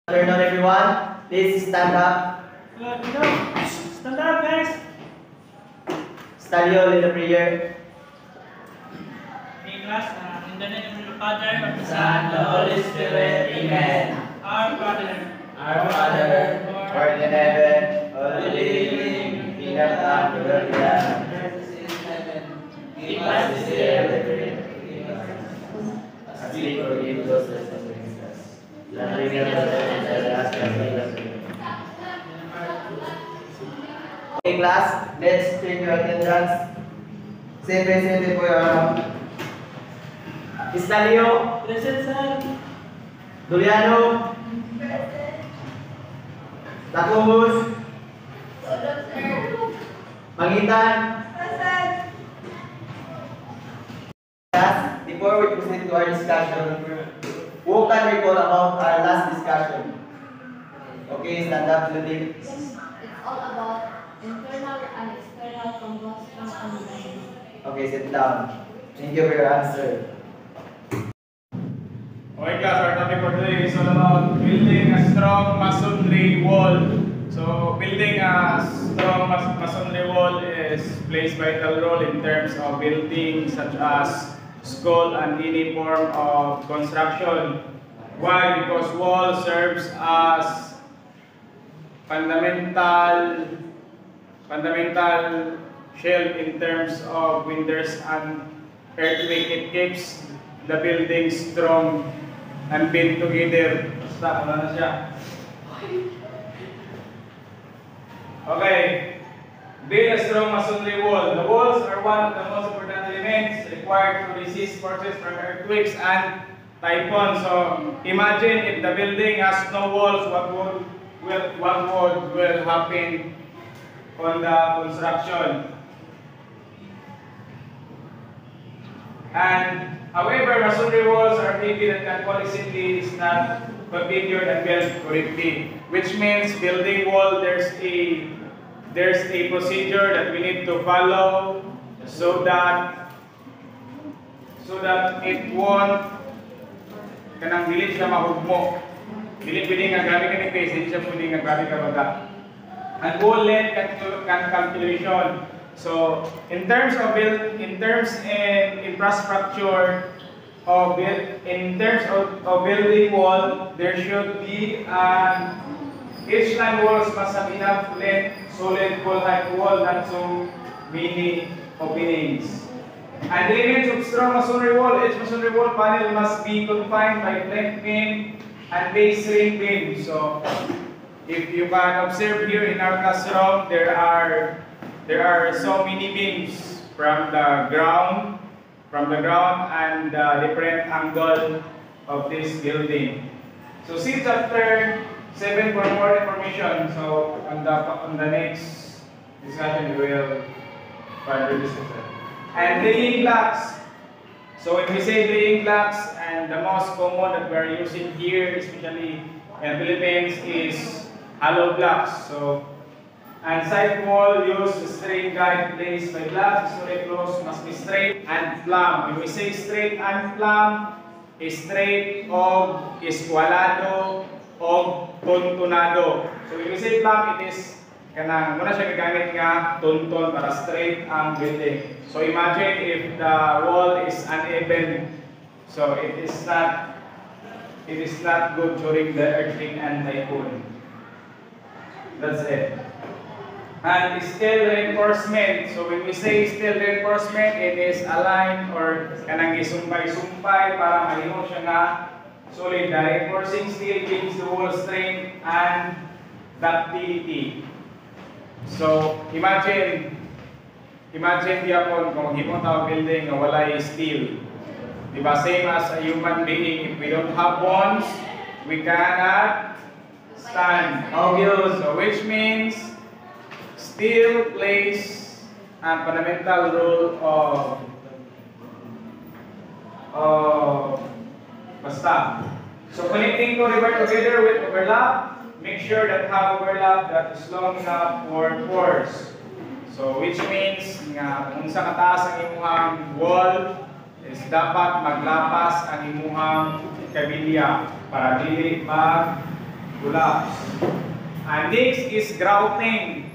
Afternoon, everyone. Please stand up. Stand up, guys. Study all in the prayer. In class, in the name of the Father, of the Son, Son, the Holy Spirit, Amen. Our Father, Our Father, who art in heaven, hallowed be thy name. Thy will be done. give us this day our daily bread. As we forgive those that sin against us. Not bring us into temptation. Okay, class, let's take your attendance. Say present for your honor. Estalio, present, sir. Duriano, Tacumbus, Mangitan. Class, before we proceed to our discussion, who can recall about our last discussion? Okay, stand up, Ludwig. It's all about internal and external combustion engine. Okay, sit down. Thank you for your answer. Okay class, our topic for today is all about building a strong masonry wall. So building a strong masonry wall is plays vital role in terms of building such as school and any form of construction. Why? Because wall serves as fundamental shell in terms of winters and earthquake. It keeps the building strong and built together. Basta, wala na siya. Okay. Build a strong masonry wall. The walls are one of the most important elements required to resist forces from earthquakes and typhoons. So imagine if the building has no walls, what will happen on the construction. And however, masonry walls are heavy and can fall easily is not configured and built correctly. Which means building wall, there's a procedure that we need to follow so that it won't kanang dili siya mahugmo. Dili pwede nga grabe ka ni face, dili siya pwede nga grabe ka baga. And wall length can calculation. So in terms of infrastructure in terms of building wall, there should be each line walls must have enough length, solid wall height wall, not so many openings. And the elements of strong masonry wall, each masonry wall panel must be confined by plank beam and base ring beam. So if you can observe here in our classroom, there are so many beams from the ground and different angle of this building. So see chapter 7 for more information. So on the next discussion we will further discuss it. And laying blocks. So when we say laying blocks, and the most common that we are using here, especially in the Philippines, is hollow blocks. So and side wall use straight guide placed by blocks. Solid close must be straight and plumb. When we say straight and plumb, straight o eskwalado o tuntunado. So when we say plumb, it is kanang muna siya gagamit nga tunton para straight ang building. So imagine if the wall is uneven, so it is not good during the earthquake and typhoon. That's it. And steel reinforcement. So when we say steel reinforcement, it is aligned or kanang gisumpay-sumpay para mahimo siya nga solid. The reinforcing steel gives the wall strength and ductility. So imagine diapon kung himo tawag building nga walay steel. Diba same as a human being, if we don't have bones, we cannot stand. Obvious. So which means steel plays a fundamental role of basta. So connecting to river together with overlap, make sure that have overlap that is long enough for force. So which means nga kung sa kataas ang imuhang wall is dapat maglapas ang imuhang kabilya para dili mag collapse. And next is grouting.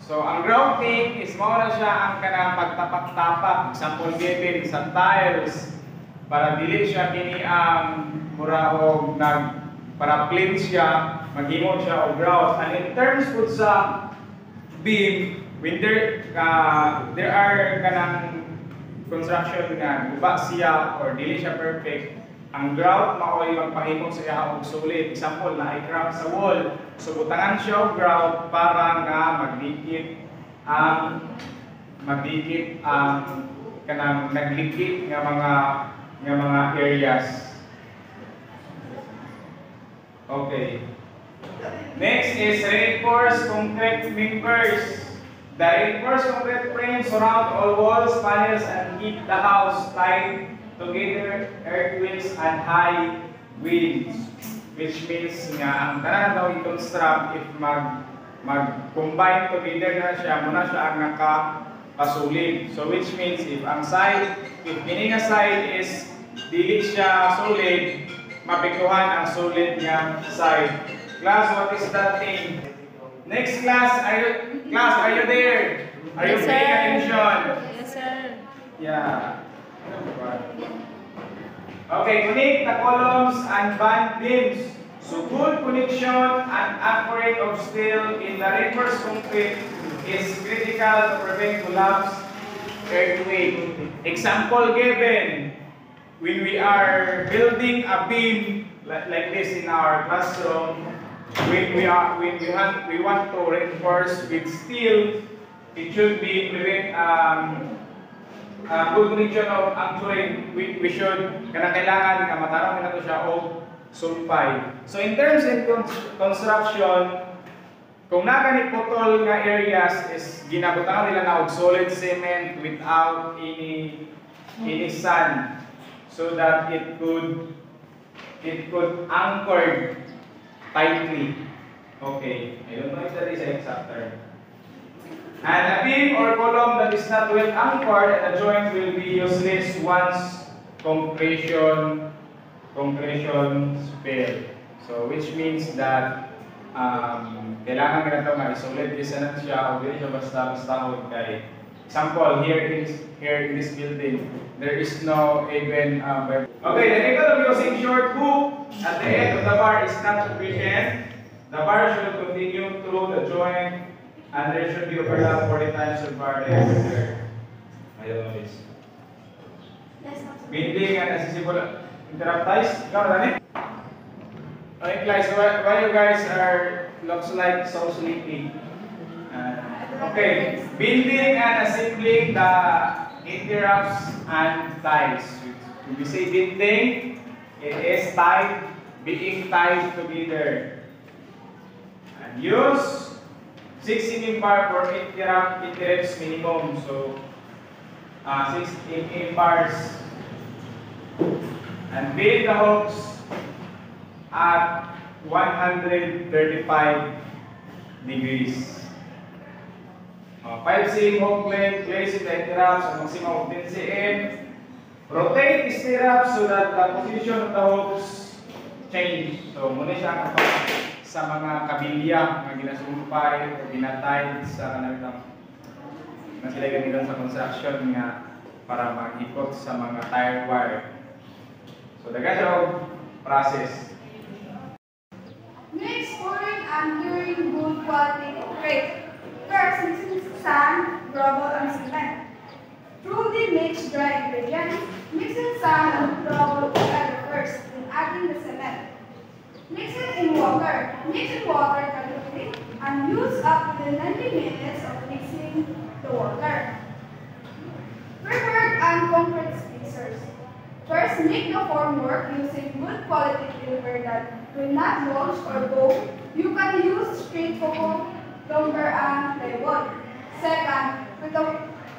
So, ang grouting is mao na siya ang kanang pagtapak-tapak, example given sa tiles para dili siya kini ang mura og para plain siya, maghimo siya og grout. And in terms po sa beam, when there are kanang construction nga guba siya or dili siya perfect, ang grout mao'y magpahimo sa iya og solid. Example na ay crack sa wall. So butangan siya og grout para nga magdikit ang kanang naglikit nga mga areas. Okay. Next is reinforced concrete members. The reinforced concrete frame surround all walls, panels, and keep the house tight together, earthquakes and high winds. Which means nga ang tanan daw i-construct if mag-combine together na siya, muna siya ang nakapasulid. So which means if ini nga side is dili siya solid, mapikuhan ang solid nga side. Class, what is that thing? Next class, are you there? Are you paying attention? Yes, sir. Yeah. Okay, connect the columns and band beams. So good connection and anchoring of steel in the reinforced concrete is critical to prevent collapse, earthquake. Example given, when we are building a beam like this in our classroom, when we want to reinforce with steel, it should be prevent good condition of anchoring. We should kailangan nga matarong na to siya og sulfide. So in terms of construction, kung naganit putol nga areas is ginabutangan nila na og solid cement without any sand, so that it could anchor tightly. Okay, I don't know if that is an exact term. And a beam or column that is not well anchored at a joint will be useless once compression fail. So which means that kailangan nga ito ma-isolate kasi na siya o hindi siya basta-basta kay. Example, here in this building, there is no even okay, the method of using short hook at the end of the bar is not sufficient. The bar should continue through the joint and there should be overlap 40 times of bar there. I don't know this. Binding and accessible interruptize. Ikaw na rin? Okay guys, why you guys looks like so sleepy? Okay, binding and assembling the interrupts and ties. When we say binding, it is being tied together. And use 16 bar for interrupts minimum. So 16 bars. And build the hooks at 135 degrees. 5 cm hook length, place in the interrupts at maximum of 10 cm. Rotate the stirrups so that the position of the hooks change. So muna siya sa mga kabilya na ginasumpay o ginatay sa kanang na sila gamitan sa construction nga para mag-ikot sa mga tire wire. So the ganito process. Next, pouring and curing good quality concrete. First, mixing sand, gravel, and cement. Thoroughly mix dry ingredients. Mixing sand and gravel together first, then adding the cement. Mix it in water. Mix in water gradually and use up to 90 minutes of mixing the water. Brickwork and concrete spacers. First, make the formwork using good quality timber that will not bulge or bow. You can use straight cocoa, lumber, and plywood. Second,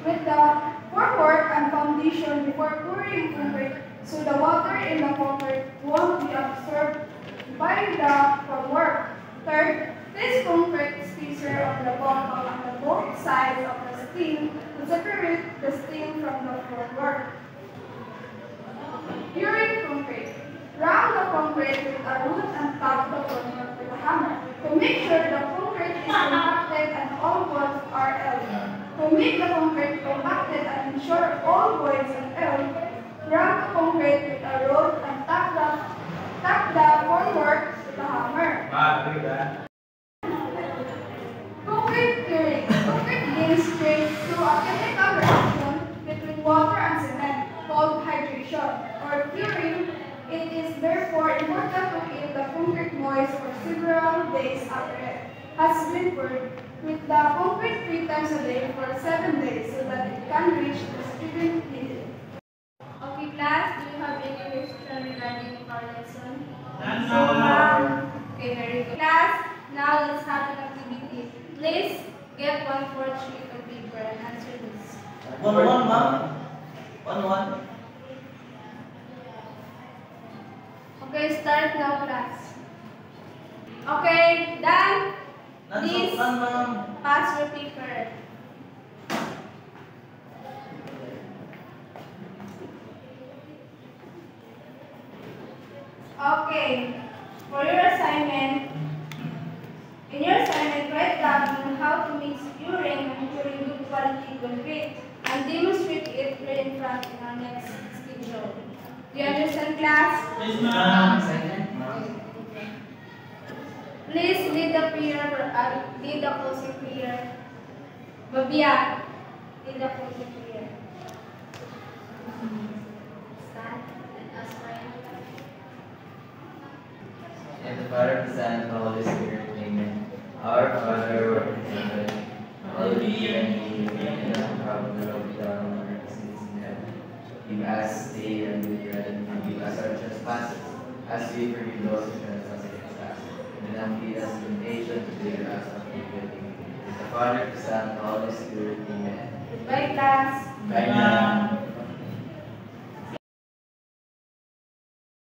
with the formwork and foundation before pouring concrete, so the water in the concrete won't be absorbed by the formwork. Third, place concrete spacer on the bottom and both sides of the steel to separate the steel from the formwork. Curing concrete. Round the concrete with a root and top the formwork make the concrete compacted and ensure all voids and air, ramp the concrete with a rod and tap the formwork with a hammer. Concrete curing. Concrete gains strength through a chemical reaction between water and cement called hydration or curing. It is therefore important to keep the concrete moist for several days after it has been poured with the concrete 3 times a day for 7 days so that it can reach the strength needed. Okay, class, do you have any question regarding our lesson? None, So, ma'am. Okay, very good. Class, now let's have an activity. Please get 1/4 sheet of paper and answer this. 1-1, ma'am. 1-1. Okay, start now, class. Okay, done. Please None, ma'am. pass your paper. Okay, for your assignment, in your assignment, write down on how to mix urine and curing good quality concrete and demonstrate it here in front in our next schedule. Do you understand, class? Yes, ma'am. Please lead the prayer, lead the closing prayer. Babia, lead the closing prayer. Stand and ask for In the Father, the Son, and the Holy Spirit, amen. Our Father, who art in heaven, hallowed be thy name, and thy will be done on earth as it is in heaven. Give us this day our daily bread, and forgive us our trespasses, as we forgive those who trespass against us. And do not lead us into temptation, but deliver us from evil. In the Father, the Son, and the Holy Spirit, amen. Goodbye, class. Bye now.